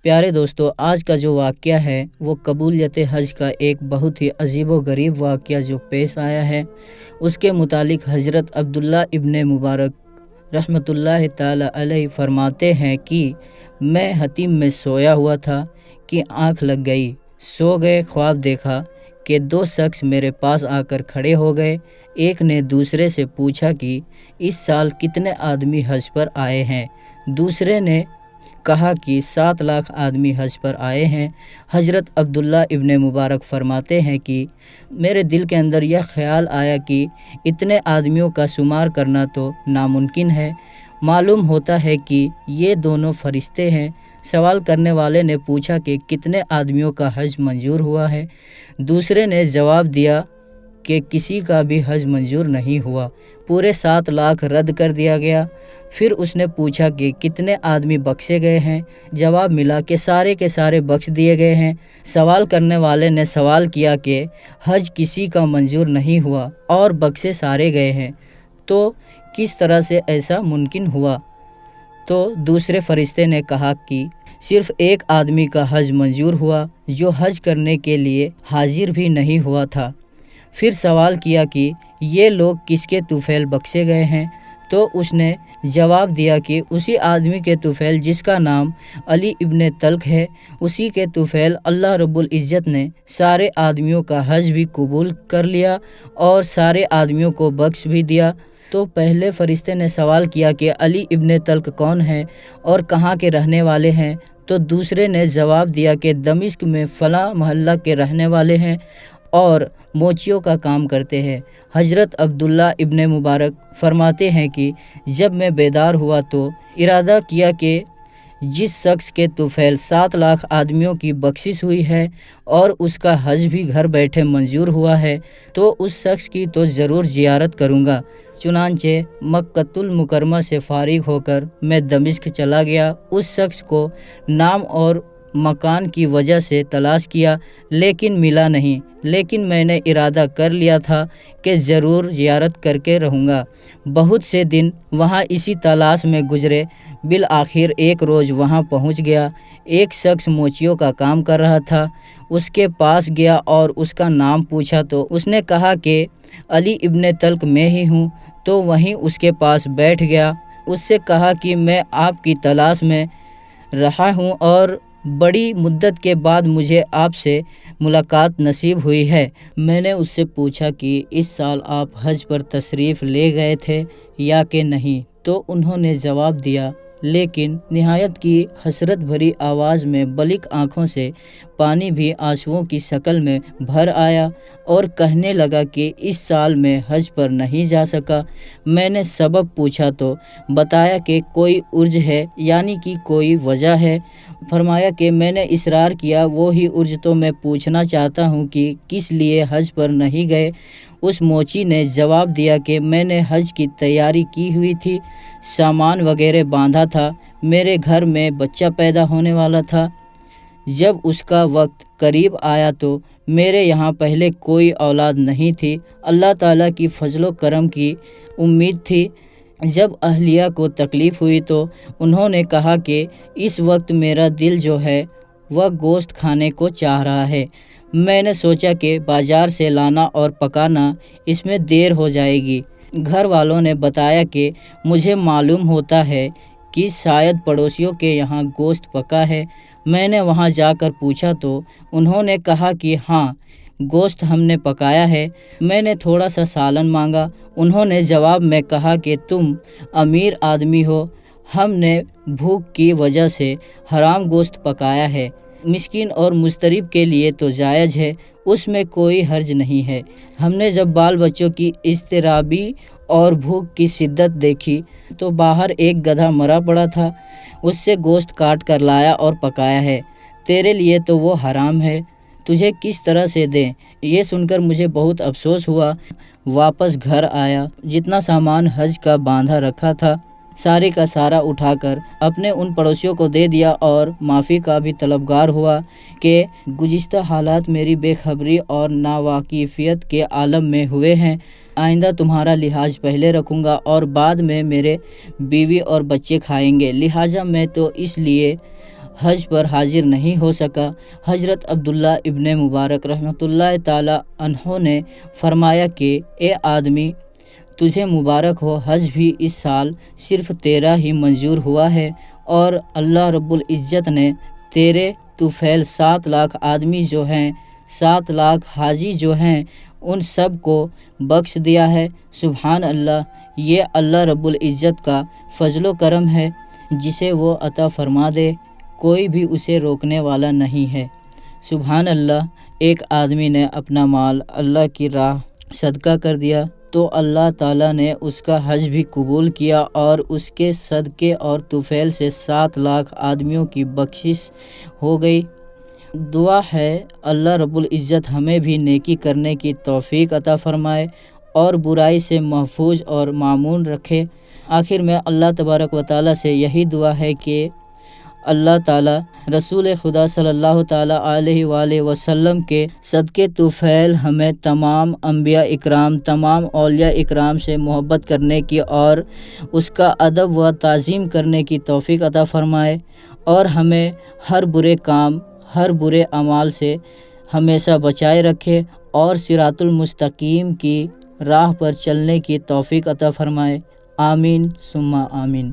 پیارے دوستو، آج کا جو واقعہ ہے وہ قبولیت حج کا ایک بہت ہی عجیب و غریب واقعہ جو پیش آیا ہے، اس کے متعلق حضرت عبداللہ ابن مبارک رحمۃ اللہ تعالی علیہ فرماتے ہیں کہ میں حتیم میں سویا ہوا تھا کہ آنکھ لگ گئی، سو گئے، خواب دیکھا کہ دو شخص میرے پاس آ کر کھڑے ہو گئے۔ ایک نے دوسرے سے پوچھا کہ اس سال کتنے آدمی حج پر آئے ہیں؟ دوسرے نے کہا کہ 7 لاکھ آدمی حج پر آئے ہیں۔ حضرت عبداللہ ابن مبارک فرماتے ہیں کہ میرے دل کے اندر یہ خیال آیا کہ اتنے آدمیوں کا شمار کرنا تو ناممکن ہے۔ معلوم ہوتا ہے کہ یہ دونوں فرشتے ہیں۔ سوال کرنے والے نے پوچھا کہ کتنے آدمیوں کا حج منظور ہوا ہے؟ دوسرے نے جواب دیا کہ کسی کا بھی حج منظور نہیں ہوا، پورے 7 لاکھ رد کر دیا گیا۔ پھر اس نے پوچھا کہ کتنے آدمی بخشے گئے ہیں؟ جواب ملا کہ سارے کے سارے بخش دیے گئے ہیں۔ سوال کرنے والے نے سوال کیا کہ حج کسی کا منظور نہیں ہوا اور بخشے سارے گئے ہیں، تو کس طرح سے ایسا ممکن ہوا؟ تو دوسرے فرشتے نے کہا کہ صرف ایک آدمی کا حج منظور ہوا جو حج کرنے کے لیے حاضر بھی نہیں ہوا تھا۔ پھر سوال کیا کہ یہ لوگ کس کے طفیل بخشے گئے ہیں؟ تو اس نے جواب دیا کہ اسی آدمی کے طفیل جس کا نام علی ابن طلق ہے، اسی کے طفیل اللہ رب العزت نے سارے آدمیوں کا حج بھی قبول کر لیا اور سارے آدمیوں کو بخش بھی دیا۔ تو پہلے فرشتے نے سوال کیا کہ علی ابن طلق کون ہے اور کہاں کے رہنے والے ہیں؟ تو دوسرے نے جواب دیا کہ دمشق میں فلاں محلہ کے رہنے والے ہیں اور موچیوں کا کام کرتے ہیں۔ حضرت عبداللہ ابن مبارک فرماتے ہیں کہ جب میں بیدار ہوا تو ارادہ کیا کہ جس شخص کے طفیل 7 لاکھ آدمیوں کی بخشش ہوئی ہے اور اس کا حج بھی گھر بیٹھے منظور ہوا ہے، تو اس شخص کی تو ضرور زیارت کروں گا۔ چنانچہ مکۃ المکرمہ سے فارغ ہو کر میں دمشق چلا گیا۔ اس شخص کو نام اور مکان کی وجہ سے تلاش کیا لیکن ملا نہیں، لیکن میں نے ارادہ کر لیا تھا کہ ضرور زیارت کر کے رہوں گا۔ بہت سے دن وہاں اسی تلاش میں گزرے، بالآخر ایک روز وہاں پہنچ گیا۔ ایک شخص موچیوں کا کام کر رہا تھا، اس کے پاس گیا اور اس کا نام پوچھا تو اس نے کہا کہ علی ابن طلق میں ہی ہوں۔ تو وہیں اس کے پاس بیٹھ گیا، اس سے کہا کہ میں آپ کی تلاش میں رہا ہوں اور بڑی مدت کے بعد مجھے آپ سے ملاقات نصیب ہوئی ہے۔ میں نے اس سے پوچھا کہ اس سال آپ حج پر تشریف لے گئے تھے یا کہ نہیں؟ تو انہوں نے جواب دیا، لیکن نہایت کی حسرت بھری آواز میں بلک آنکھوں سے پانی بھی آنسوؤں کی شکل میں بھر آیا اور کہنے لگا کہ اس سال میں حج پر نہیں جا سکا۔ میں نے سبب پوچھا تو بتایا کہ کوئی عرض ہے، یعنی کہ کوئی وجہ ہے۔ فرمایا کہ میں نے اصرار کیا، وہی عرض تو میں پوچھنا چاہتا ہوں کہ کس لیے حج پر نہیں گئے؟ اس موچی نے جواب دیا کہ میں نے حج کی تیاری کی ہوئی تھی، سامان وغیرہ باندھا تھا، میرے گھر میں بچہ پیدا ہونے والا تھا۔ جب اس کا وقت قریب آیا تو میرے یہاں پہلے کوئی اولاد نہیں تھی، اللہ تعالیٰ کی فضل و کرم کی امید تھی۔ جب اہلیہ کو تکلیف ہوئی تو انہوں نے کہا کہ اس وقت میرا دل جو ہے وہ گوشت کھانے کو چاہ رہا ہے۔ میں نے سوچا کہ بازار سے لانا اور پکانا، اس میں دیر ہو جائے گی۔ گھر والوں نے بتایا کہ مجھے معلوم ہوتا ہے کہ شاید پڑوسیوں کے یہاں گوشت پکا ہے۔ میں نے وہاں جا کر پوچھا تو انہوں نے کہا کہ ہاں، گوشت ہم نے پکایا ہے۔ میں نے تھوڑا سا سالن مانگا، انہوں نے جواب میں کہا کہ تم امیر آدمی ہو، ہم نے بھوک کی وجہ سے حرام گوشت پکایا ہے، مسکین اور مضطرب کے لیے تو جائز ہے، اس میں کوئی حرج نہیں ہے۔ ہم نے جب بال بچوں کی اضطرابی اور بھوک کی شدت دیکھی تو باہر ایک گدھا مرا پڑا تھا، اس سے گوشت کاٹ کر لایا اور پکایا ہے، تیرے لیے تو وہ حرام ہے، تجھے کس طرح سے دیں؟ یہ سن کر مجھے بہت افسوس ہوا۔ واپس گھر آیا، جتنا سامان حج کا باندھا رکھا تھا سارے کا سارا اٹھا کر اپنے ان پڑوسیوں کو دے دیا اور معافی کا بھی طلبگار ہوا کہ گزشتہ حالات میری بے خبری اور ناواقفیت کے عالم میں ہوئے ہیں، آئندہ تمہارا لحاظ پہلے رکھوں گا اور بعد میں میرے بیوی اور بچے کھائیں گے، لہٰذا میں تو اس لیے حج پر حاضر نہیں ہو سکا۔ حضرت عبداللہ ابن مبارک رحمۃ اللہ تعالی عنہ نے فرمایا کہ اے آدمی، تجھے مبارک ہو، حج بھی اس سال صرف تیرا ہی منظور ہوا ہے، اور اللہ رب العزت نے تیرے طفیل 7 لاکھ آدمی جو ہیں، 7 لاکھ حاجی جو ہیں، ان سب کو بخش دیا ہے۔ سبحان اللہ، یہ اللہ رب العزت کا فضل و کرم ہے، جسے وہ عطا فرما دے کوئی بھی اسے روکنے والا نہیں ہے۔ سبحان اللہ، ایک آدمی نے اپنا مال اللہ کی راہ صدقہ کر دیا تو اللہ تعالیٰ نے اس کا حج بھی قبول کیا، اور اس کے صدقے اور طفیل سے 7 لاکھ آدمیوں کی بخشش ہو گئی۔ دعا ہے اللہ رب العزت ہمیں بھی نیکی کرنے کی توفیق عطا فرمائے اور برائی سے محفوظ اور مامون رکھے۔ آخر میں اللہ تبارک و تعالیٰ سے یہی دعا ہے کہ اللہ تعالیٰ رسول خدا صلی اللہ تعالیٰ علیہ وآلہ وسلم کے صدقے طفیل ہمیں تمام انبیاء اکرام، تمام اولیاء اکرام سے محبت کرنے کی اور اس کا ادب و تعظیم کرنے کی توفیق عطا فرمائے، اور ہمیں ہر برے کام، ہر برے اعمال سے ہمیشہ بچائے رکھے، اور صراط المستقیم کی راہ پر چلنے کی توفیق عطا فرمائے۔ آمین ثم آمین۔